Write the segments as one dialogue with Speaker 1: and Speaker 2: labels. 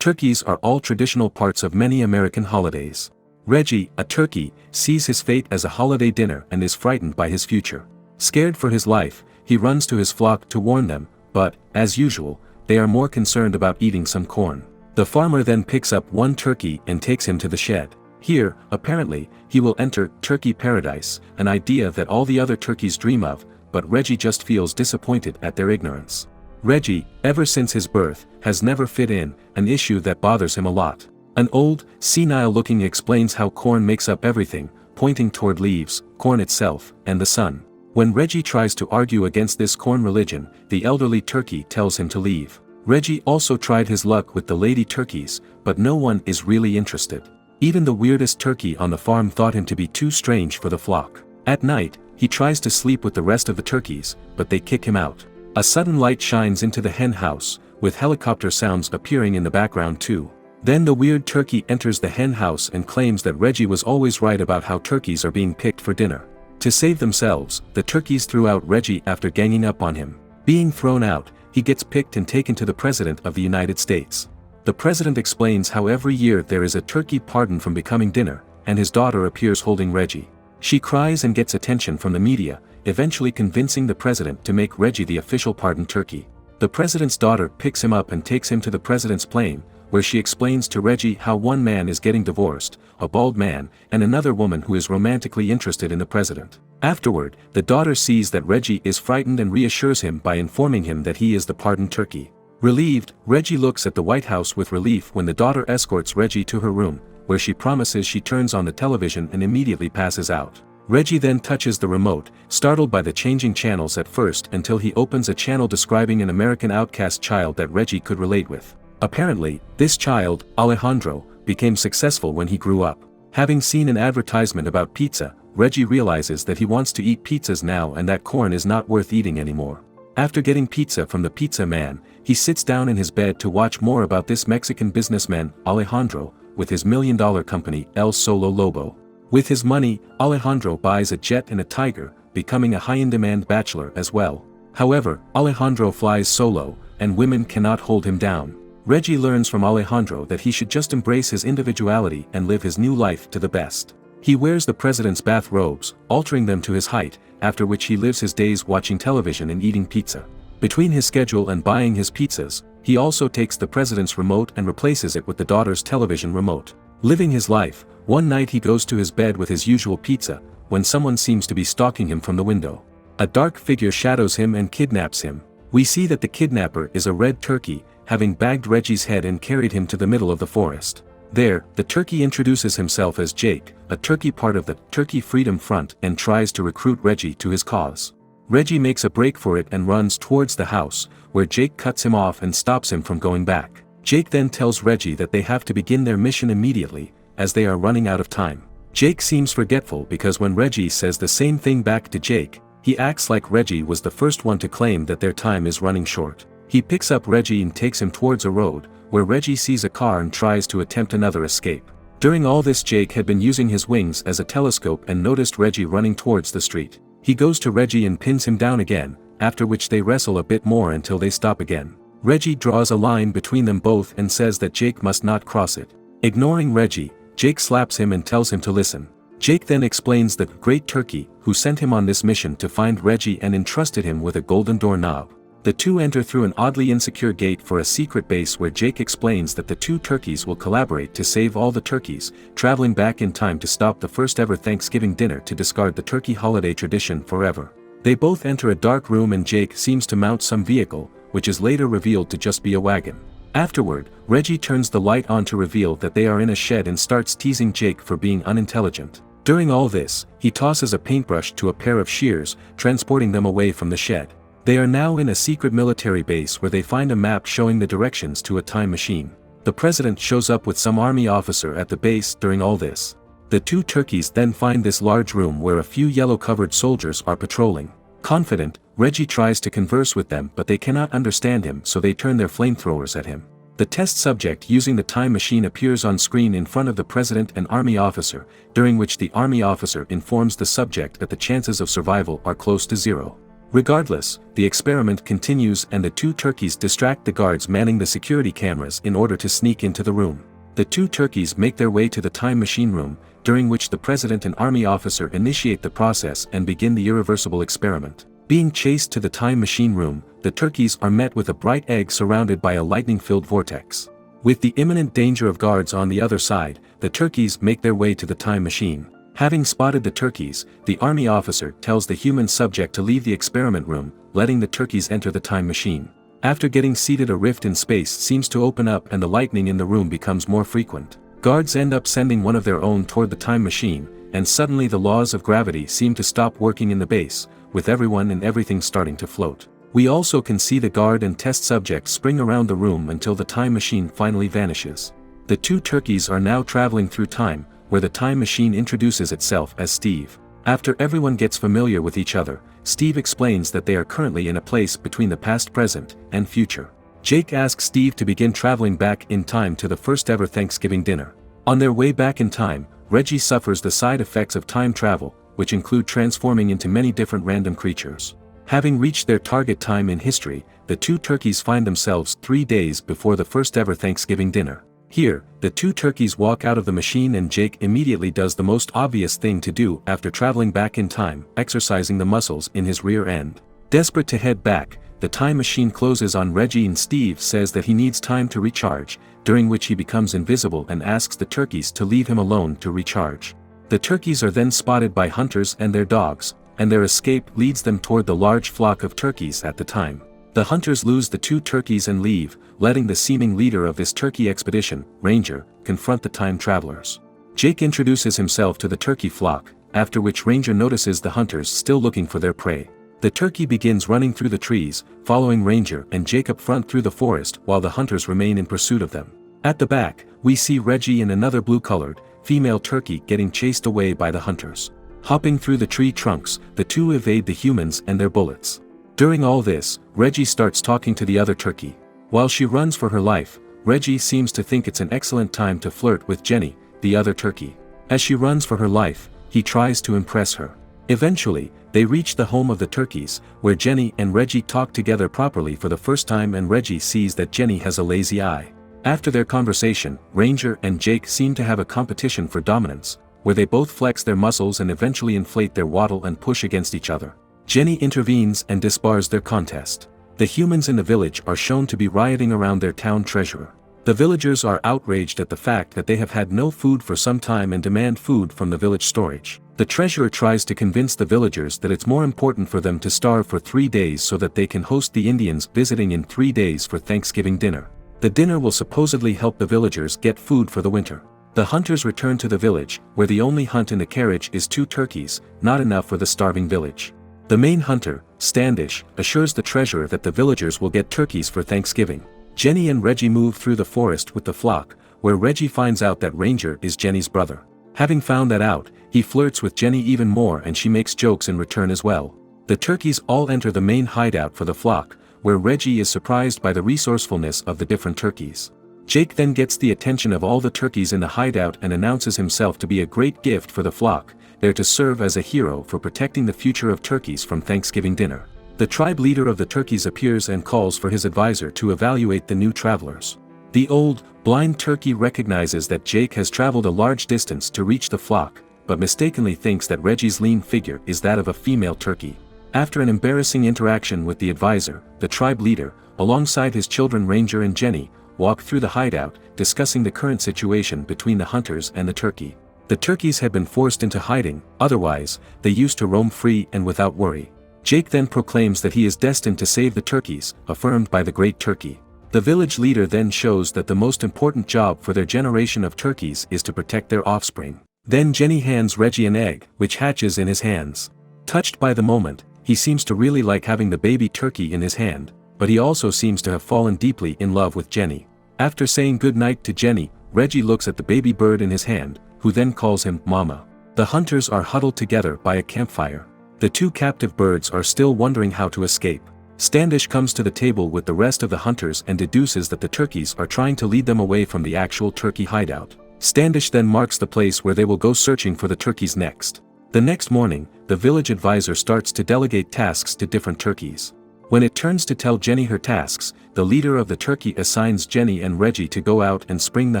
Speaker 1: Turkeys are all traditional parts of many American holidays. Reggie, a turkey, sees his fate as a holiday dinner and is frightened by his future. Scared for his life, he runs to his flock to warn them, but, as usual, they are more concerned about eating some corn. The farmer then picks up one turkey and takes him to the shed. Here, apparently, he will enter turkey paradise, an idea that all the other turkeys dream of, but Reggie just feels disappointed at their ignorance. Reggie, ever since his birth, has never fit in, an issue that bothers him a lot. An old, senile-looking explains how corn makes up everything, pointing toward leaves, corn itself, and the sun. When Reggie tries to argue against this corn religion, the elderly turkey tells him to leave. Reggie also tried his luck with the lady turkeys, but no one is really interested. Even the weirdest turkey on the farm thought him to be too strange for the flock. At night, he tries to sleep with the rest of the turkeys, but they kick him out. A sudden light shines into the hen house, with helicopter sounds appearing in the background too. Then the weird turkey enters the hen house and claims that Reggie was always right about how turkeys are being picked for dinner. To save themselves, the turkeys threw out Reggie after ganging up on him. Being thrown out, he gets picked and taken to the President of the United States. The President explains how every year there is a turkey pardoned from becoming dinner, and his daughter appears holding Reggie. She cries and gets attention from the media, eventually convincing the President to make Reggie the official pardoned turkey. The President's daughter picks him up and takes him to the President's plane, where she explains to Reggie how one man is getting divorced, a bald man, and another woman who is romantically interested in the President. Afterward, the daughter sees that Reggie is frightened and reassures him by informing him that he is the pardoned turkey. Relieved, Reggie looks at the White House with relief when the daughter escorts Reggie to her room, where she promises she turns on the television and immediately passes out. Reggie then touches the remote, startled by the changing channels at first until he opens a channel describing an American outcast child that Reggie could relate with. Apparently, this child, Alejandro, became successful when he grew up. Having seen an advertisement about pizza, Reggie realizes that he wants to eat pizzas now and that corn is not worth eating anymore. After getting pizza from the pizza man, he sits down in his bed to watch more about this Mexican businessman, Alejandro, with his million-dollar company, El Solo Lobo. With his money, Alejandro buys a jet and a tiger, becoming a high-in-demand bachelor as well. However, Alejandro flies solo, and women cannot hold him down. Reggie learns from Alejandro that he should just embrace his individuality and live his new life to the best. He wears the president's bathrobes, altering them to his height, after which he lives his days watching television and eating pizza. Between his schedule and buying his pizzas, he also takes the president's remote and replaces it with the daughter's television remote. Living his life, one night he goes to his bed with his usual pizza, when someone seems to be stalking him from the window. A dark figure shadows him and kidnaps him. We see that the kidnapper is a red turkey, having bagged Reggie's head and carried him to the middle of the forest. There, the turkey introduces himself as Jake, a turkey part of the Turkey Freedom Front, and tries to recruit Reggie to his cause. Reggie makes a break for it and runs towards the house, where Jake cuts him off and stops him from going back. Jake then tells Reggie that they have to begin their mission immediately, as they are running out of time. Jake seems forgetful because when Reggie says the same thing back to Jake, he acts like Reggie was the first one to claim that their time is running short. He picks up Reggie and takes him towards a road, where Reggie sees a car and tries to attempt another escape. During all this, Jake had been using his wings as a telescope and noticed Reggie running towards the street. He goes to Reggie and pins him down again, after which they wrestle a bit more until they stop again. Reggie draws a line between them both and says that Jake must not cross it. Ignoring Reggie, Jake slaps him and tells him to listen. Jake then explains that Great Turkey, who sent him on this mission to find Reggie and entrusted him with a golden doorknob. The two enter through an oddly insecure gate for a secret base where Jake explains that the two turkeys will collaborate to save all the turkeys, traveling back in time to stop the first ever Thanksgiving dinner to discard the turkey holiday tradition forever. They both enter a dark room and Jake seems to mount some vehicle, which is later revealed to just be a wagon. Afterward, Reggie turns the light on to reveal that they are in a shed and starts teasing Jake for being unintelligent. During all this, he tosses a paintbrush to a pair of shears, transporting them away from the shed. They are now in a secret military base where they find a map showing the directions to a time machine. The president shows up with some army officer at the base during all this. The two turkeys then find this large room where a few yellow-covered soldiers are patrolling. Confident, Reggie tries to converse with them but they cannot understand him, so they turn their flamethrowers at him. The test subject using the time machine appears on screen in front of the president and army officer, during which the army officer informs the subject that the chances of survival are close to zero. Regardless, the experiment continues and the two turkeys distract the guards manning the security cameras in order to sneak into the room. The two turkeys make their way to the time machine room, during which the president and army officer initiate the process and begin the irreversible experiment. Being chased to the time machine room, the turkeys are met with a bright egg surrounded by a lightning-filled vortex. With the imminent danger of guards on the other side, the turkeys make their way to the time machine. Having spotted the turkeys, the army officer tells the human subject to leave the experiment room, letting the turkeys enter the time machine. After getting seated, a rift in space seems to open up and the lightning in the room becomes more frequent. Guards end up sending one of their own toward the time machine, and suddenly the laws of gravity seem to stop working in the base, with everyone and everything starting to float. We also can see the guard and test subject spring around the room until the time machine finally vanishes. The two turkeys are now traveling through time, where the time machine introduces itself as Steve. After everyone gets familiar with each other, Steve explains that they are currently in a place between the past, present, and future. Jake asks Steve to begin traveling back in time to the first ever Thanksgiving dinner. On their way back in time, Reggie suffers the side effects of time travel, which include transforming into many different random creatures. Having reached their target time in history, the two turkeys find themselves 3 days before the first ever Thanksgiving dinner. Here, the two turkeys walk out of the machine and Jake immediately does the most obvious thing to do after traveling back in time, exercising the muscles in his rear end. Desperate to head back, the time machine closes on Reggie and Steve says that he needs time to recharge, during which he becomes invisible and asks the turkeys to leave him alone to recharge. The turkeys are then spotted by hunters and their dogs, and their escape leads them toward the large flock of turkeys at the time. The hunters lose the two turkeys and leave, letting the seeming leader of this turkey expedition, Ranger, confront the time travelers. Jake introduces himself to the turkey flock, after which Ranger notices the hunters still looking for their prey. The turkey begins running through the trees, following Ranger and Jake up front through the forest while the hunters remain in pursuit of them. At the back, we see Reggie and another blue-colored, female turkey getting chased away by the hunters. Hopping through the tree trunks, the two evade the humans and their bullets. During all this, Reggie starts talking to the other turkey. While she runs for her life, Reggie seems to think it's an excellent time to flirt with Jenny, the other turkey. As she runs for her life, he tries to impress her. Eventually, they reach the home of the turkeys, where Jenny and Reggie talk together properly for the first time and Reggie sees that Jenny has a lazy eye. After their conversation, Ranger and Jake seem to have a competition for dominance, where they both flex their muscles and eventually inflate their waddle and push against each other. Jenny intervenes and disbars their contest. The humans in the village are shown to be rioting around their town treasurer. The villagers are outraged at the fact that they have had no food for some time and demand food from the village storage. The treasurer tries to convince the villagers that it's more important for them to starve for 3 days so that they can host the Indians visiting in 3 days for Thanksgiving dinner. The dinner will supposedly help the villagers get food for the winter. The hunters return to the village, where the only hunt in the carriage is 2 turkeys, not enough for the starving village. The main hunter, Standish, assures the treasurer that the villagers will get turkeys for Thanksgiving. Jenny and Reggie move through the forest with the flock, where Reggie finds out that Ranger is Jenny's brother. Having found that out, he flirts with Jenny even more and she makes jokes in return as well. The turkeys all enter the main hideout for the flock, where Reggie is surprised by the resourcefulness of the different turkeys. Jake then gets the attention of all the turkeys in the hideout and announces himself to be a great gift for the flock, there to serve as a hero for protecting the future of turkeys from Thanksgiving dinner. The tribe leader of the turkeys appears and calls for his advisor to evaluate the new travelers. The old, blind turkey recognizes that Jake has traveled a large distance to reach the flock, but mistakenly thinks that Reggie's lean figure is that of a female turkey. After an embarrassing interaction with the advisor, the tribe leader, alongside his children Ranger and Jenny, walk through the hideout, discussing the current situation between the hunters and the turkey. The turkeys had been forced into hiding, otherwise, they used to roam free and without worry. Jake then proclaims that he is destined to save the turkeys, affirmed by the great turkey. The village leader then shows that the most important job for their generation of turkeys is to protect their offspring. Then Jenny hands Reggie an egg, which hatches in his hands. Touched by the moment, he seems to really like having the baby turkey in his hand, but he also seems to have fallen deeply in love with Jenny. After saying good night to Jenny, Reggie looks at the baby bird in his hand, who then calls him Mama. The hunters are huddled together by a campfire. The 2 captive birds are still wondering how to escape. Standish comes to the table with the rest of the hunters and deduces that the turkeys are trying to lead them away from the actual turkey hideout. Standish then marks the place where they will go searching for the turkeys next. The next morning, the village advisor starts to delegate tasks to different turkeys. When it turns to tell Jenny her tasks, the leader of the turkey assigns Jenny and Reggie to go out and spring the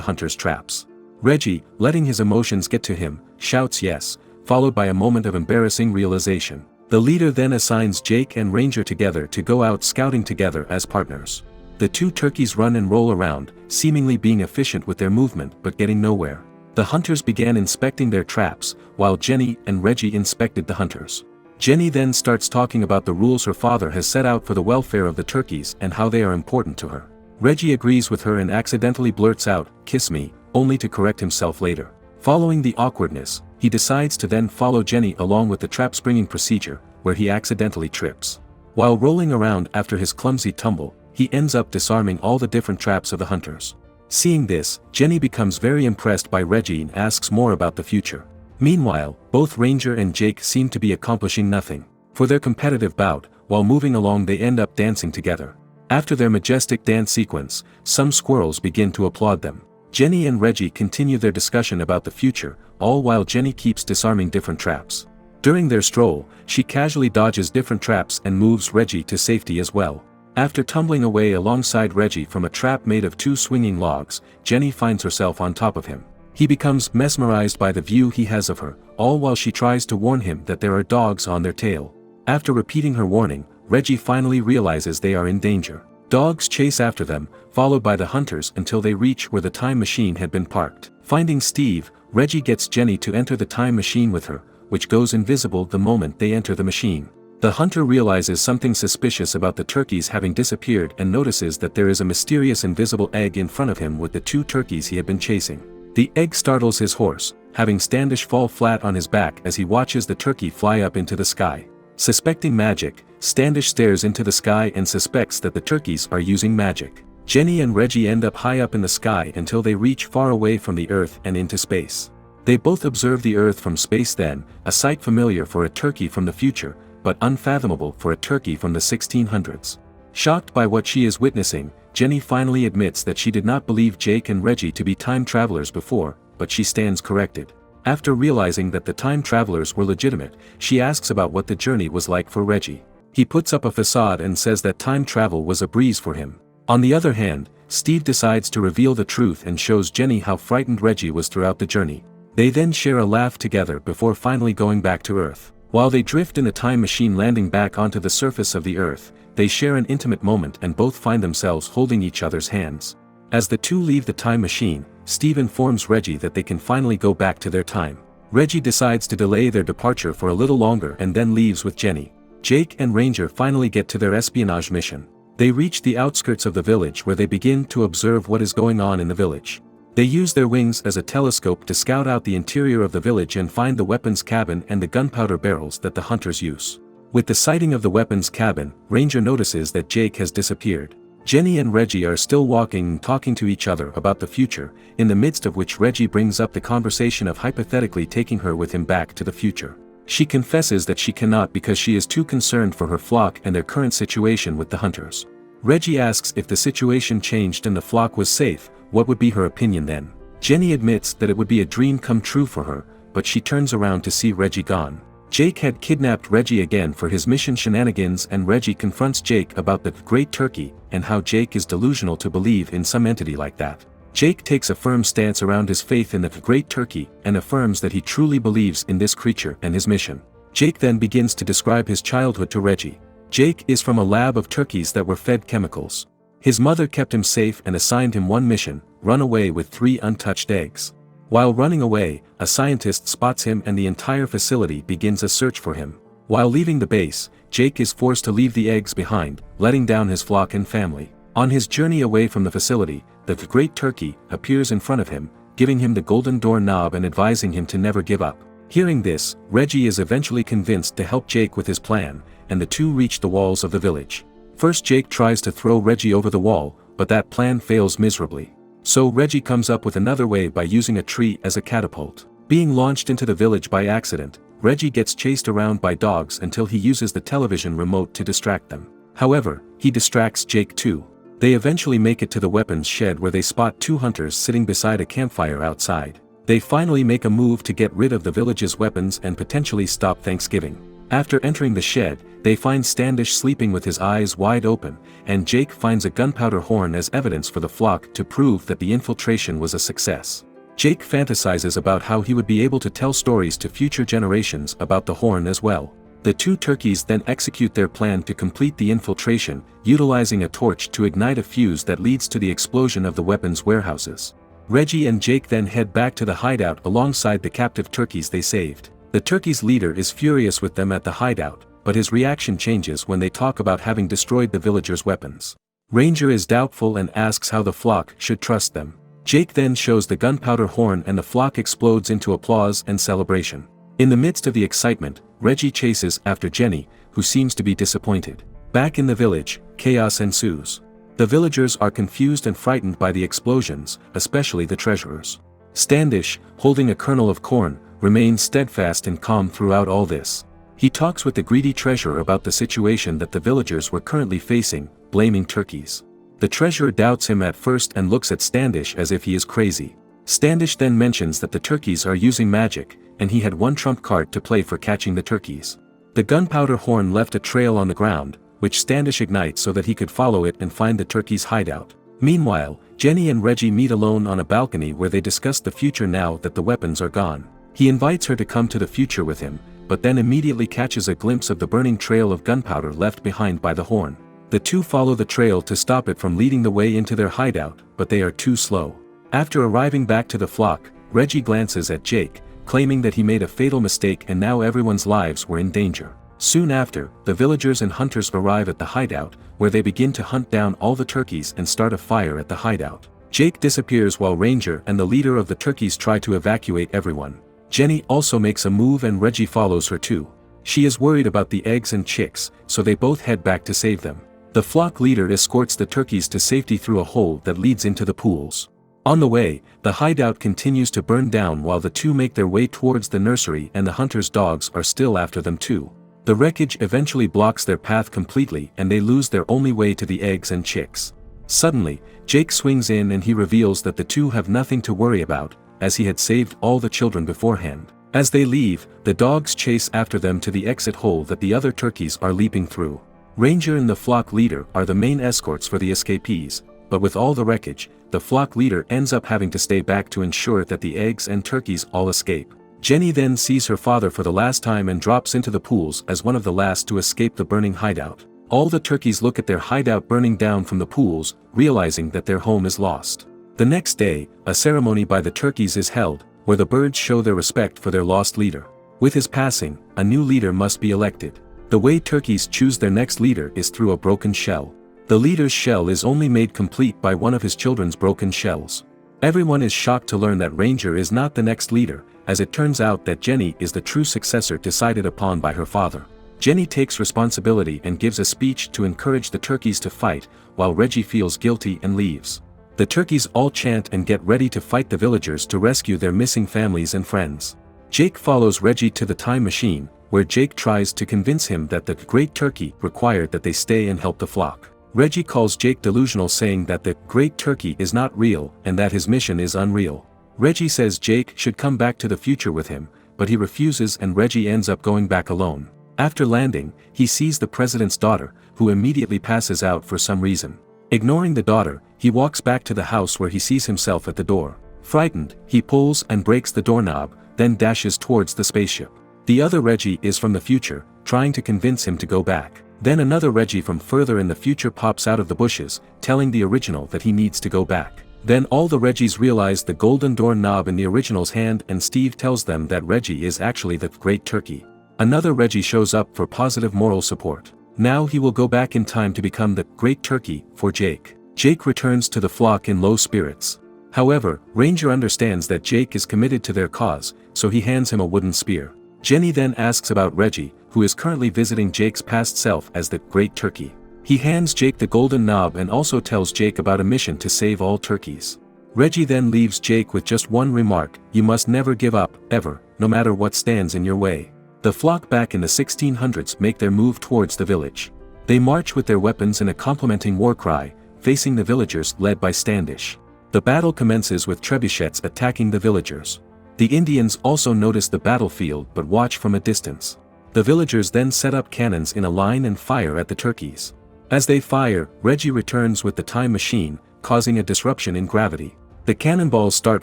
Speaker 1: hunter's traps. Reggie, letting his emotions get to him, shouts yes, followed by a moment of embarrassing realization. The leader then assigns Jake and Ranger together to go out scouting together as partners. The two turkeys run and roll around, seemingly being efficient with their movement but getting nowhere. The hunters began inspecting their traps, while Jenny and Reggie inspected the hunters. Jenny then starts talking about the rules her father has set out for the welfare of the turkeys and how they are important to her. Reggie agrees with her and accidentally blurts out, "Kiss me," only to correct himself later. Following the awkwardness, he decides to then follow Jenny along with the trap springing procedure, where he accidentally trips. While rolling around after his clumsy tumble, he ends up disarming all the different traps of the hunters. Seeing this, Jenny becomes very impressed by Reggie and asks more about the future. Meanwhile, both Ranger and Jake seem to be accomplishing nothing. For their competitive bout, while moving along they end up dancing together. After their majestic dance sequence, some squirrels begin to applaud them. Jenny and Reggie continue their discussion about the future, all while Jenny keeps disarming different traps. During their stroll, she casually dodges different traps and moves Reggie to safety as well. After tumbling away alongside Reggie from a trap made of two swinging logs, Jenny finds herself on top of him. He becomes mesmerized by the view he has of her, all while she tries to warn him that there are dogs on their tail. After repeating her warning, Reggie finally realizes they are in danger. Dogs chase after them, followed by the hunters until they reach where the time machine had been parked. Finding Steve, Reggie gets Jenny to enter the time machine with her, which goes invisible the moment they enter the machine. The hunter realizes something suspicious about the turkeys having disappeared and notices that there is a mysterious invisible egg in front of him with the two turkeys he had been chasing. The egg startles his horse, having Standish fall flat on his back as he watches the turkey fly up into the sky. Suspecting magic, Standish stares into the sky and suspects that the turkeys are using magic. Jenny and Reggie end up high up in the sky until they reach far away from the Earth and into space. They both observe the Earth from space then, a sight familiar for a turkey from the future, but unfathomable for a turkey from the 1600s. Shocked by what she is witnessing, Jenny finally admits that she did not believe Jake and Reggie to be time travelers before, but she stands corrected. After realizing that the time travelers were legitimate, she asks about what the journey was like for Reggie. He puts up a facade and says that time travel was a breeze for him. On the other hand, Steve decides to reveal the truth and shows Jenny how frightened Reggie was throughout the journey. They then share a laugh together before finally going back to Earth. While they drift in the time machine landing back onto the surface of the Earth, they share an intimate moment and both find themselves holding each other's hands. As the two leave the time machine, Steve informs Reggie that they can finally go back to their time. Reggie decides to delay their departure for a little longer and then leaves with Jenny. Jake and Ranger finally get to their espionage mission. They reach the outskirts of the village where they begin to observe what is going on in the village. They use their wings as a telescope to scout out the interior of the village and find the weapons cabin and the gunpowder barrels that the hunters use. With the sighting of the weapons cabin, Ranger notices that Jake has disappeared. Jenny and Reggie are still walking and talking to each other about the future, in the midst of which Reggie brings up the conversation of hypothetically taking her with him back to the future. She confesses that she cannot because she is too concerned for her flock and their current situation with the hunters. Reggie asks if the situation changed and the flock was safe, what would be her opinion then? Jenny admits that it would be a dream come true for her, but she turns around to see Reggie gone. Jake had kidnapped Reggie again for his mission shenanigans and Reggie confronts Jake about the Great Turkey and how Jake is delusional to believe in some entity like that. Jake takes a firm stance around his faith in the Great Turkey and affirms that he truly believes in this creature and his mission. Jake then begins to describe his childhood to Reggie. Jake is from a lab of turkeys that were fed chemicals. His mother kept him safe and assigned him one mission: run away with 3 untouched eggs. While running away, a scientist spots him and the entire facility begins a search for him. While leaving the base, Jake is forced to leave the eggs behind, letting down his flock and family. On his journey away from the facility, the Great Turkey appears in front of him, giving him the golden door knob and advising him to never give up. Hearing this, Reggie is eventually convinced to help Jake with his plan, and the two reach the walls of the village. First Jake tries to throw Reggie over the wall, but that plan fails miserably. So Reggie comes up with another way by using a tree as a catapult. Being launched into the village by accident, Reggie gets chased around by dogs until he uses the television remote to distract them. However, he distracts Jake too. They eventually make it to the weapons shed where they spot 2 hunters sitting beside a campfire outside. They finally make a move to get rid of the village's weapons and potentially stop Thanksgiving. After entering the shed, they find Standish sleeping with his eyes wide open, and Jake finds a gunpowder horn as evidence for the flock to prove that the infiltration was a success. Jake fantasizes about how he would be able to tell stories to future generations about the horn as well. The two turkeys then execute their plan to complete the infiltration, utilizing a torch to ignite a fuse that leads to the explosion of the weapons warehouses. Reggie and Jake then head back to the hideout alongside the captive turkeys they saved. The turkeys' leader is furious with them at the hideout, but his reaction changes when they talk about having destroyed the villagers' weapons. Ranger is doubtful and asks how the flock should trust them. Jake then shows the gunpowder horn and the flock explodes into applause and celebration. In the midst of the excitement, Reggie chases after Jenny, who seems to be disappointed. Back in the village, chaos ensues. The villagers are confused and frightened by the explosions, especially the treasurers. Standish, holding a kernel of corn, remains steadfast and calm throughout all this. He talks with the greedy treasurer about the situation that the villagers were currently facing, blaming turkeys. The treasurer doubts him at first and looks at Standish as if he is crazy. Standish then mentions that the turkeys are using magic, and he had one trump card to play for catching the turkeys. The gunpowder horn left a trail on the ground, which Standish ignites so that he could follow it and find the turkeys' hideout. Meanwhile, Jenny and Reggie meet alone on a balcony where they discuss the future now that the weapons are gone. He invites her to come to the future with him, but then immediately catches a glimpse of the burning trail of gunpowder left behind by the horn. The two follow the trail to stop it from leading the way into their hideout, but they are too slow. After arriving back to the flock, Reggie glances at Jake, claiming that he made a fatal mistake and now everyone's lives were in danger. Soon after, the villagers and hunters arrive at the hideout, where they begin to hunt down all the turkeys and start a fire at the hideout. Jake disappears while Ranger and the leader of the turkeys try to evacuate everyone. Jenny also makes a move and Reggie follows her too. She is worried about the eggs and chicks, so they both head back to save them. The flock leader escorts the turkeys to safety through a hole that leads into the pools. On the way, the hideout continues to burn down while the two make their way towards the nursery and the hunters' dogs are still after them too. The wreckage eventually blocks their path completely and they lose their only way to the eggs and chicks. Suddenly, Jake swings in and he reveals that the two have nothing to worry about, as he had saved all the children beforehand. As they leave, the dogs chase after them to the exit hole that the other turkeys are leaping through. Ranger and the flock leader are the main escorts for the escapees, but with all the wreckage, the flock leader ends up having to stay back to ensure that the eggs and turkeys all escape. Jenny then sees her father for the last time and drops into the pools as one of the last to escape the burning hideout. All the turkeys look at their hideout burning down from the pools, realizing that their home is lost. The next day, a ceremony by the turkeys is held, where the birds show their respect for their lost leader. With his passing, a new leader must be elected. The way turkeys choose their next leader is through a broken shell. The leader's shell is only made complete by one of his children's broken shells. Everyone is shocked to learn that Ranger is not the next leader, as it turns out that Jenny is the true successor decided upon by her father. Jenny takes responsibility and gives a speech to encourage the turkeys to fight, while Reggie feels guilty and leaves. The turkeys all chant and get ready to fight the villagers to rescue their missing families and friends. Jake follows Reggie to the time machine, where Jake tries to convince him that the Great Turkey required that they stay and help the flock. Reggie calls Jake delusional, saying that the Great Turkey is not real and that his mission is unreal. Reggie says Jake should come back to the future with him, but he refuses and Reggie ends up going back alone. After landing, he sees the president's daughter, who immediately passes out for some reason. Ignoring the daughter, he walks back to the house where he sees himself at the door. Frightened, he pulls and breaks the doorknob, then dashes towards the spaceship. The other Reggie is from the future, trying to convince him to go back. Then another Reggie from further in the future pops out of the bushes, telling the original that he needs to go back. Then all the Reggies realize the golden door knob in the original's hand and Steve tells them that Reggie is actually the Great Turkey. Another Reggie shows up for positive moral support. Now he will go back in time to become the Great Turkey for Jake. Jake returns to the flock in low spirits. However, Ranger understands that Jake is committed to their cause, so he hands him a wooden spear. Jenny then asks about Reggie, who is currently visiting Jake's past self as the Great Turkey. He hands Jake the golden knob and also tells Jake about a mission to save all turkeys. Reggie then leaves Jake with just one remark: you must never give up, ever, no matter what stands in your way. The flock back in the 1600s make their move towards the village. They march with their weapons in a complimenting war cry, facing the villagers led by Standish. The battle commences with trebuchets attacking the villagers. The Indians also notice the battlefield but watch from a distance. The villagers then set up cannons in a line and fire at the turkeys. As they fire, Reggie returns with the time machine, causing a disruption in gravity. The cannonballs start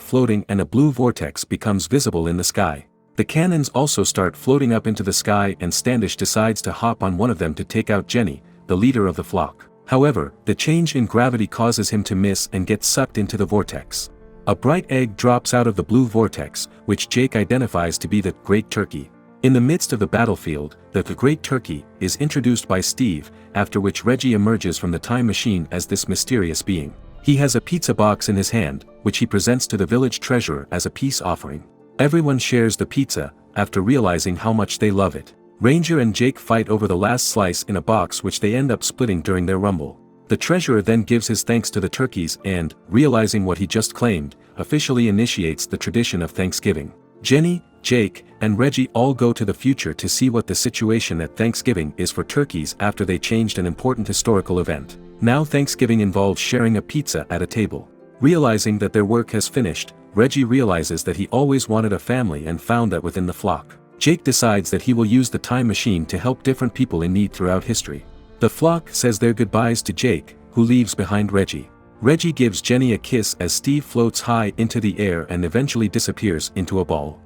Speaker 1: floating and a blue vortex becomes visible in the sky. The cannons also start floating up into the sky and Standish decides to hop on one of them to take out Jenny, the leader of the flock. However, the change in gravity causes him to miss and get sucked into the vortex. A bright egg drops out of the blue vortex, which Jake identifies to be the Great Turkey. In the midst of the battlefield, the Great Turkey is introduced by Steve, after which Reggie emerges from the time machine as this mysterious being. He has a pizza box in his hand, which he presents to the village treasurer as a peace offering. Everyone shares the pizza, after realizing how much they love it. Ranger and Jake fight over the last slice in a box which they end up splitting during their rumble. The treasurer then gives his thanks to the turkeys and, realizing what he just claimed, officially initiates the tradition of Thanksgiving. Jenny, Jake, and Reggie all go to the future to see what the situation at Thanksgiving is for turkeys after they changed an important historical event. Now Thanksgiving involves sharing a pizza at a table. Realizing that their work has finished, Reggie realizes that he always wanted a family and found that within the flock. Jake decides that he will use the time machine to help different people in need throughout history. The flock says their goodbyes to Jake, who leaves behind Reggie. Reggie gives Jenny a kiss as Steve floats high into the air and eventually disappears into a ball.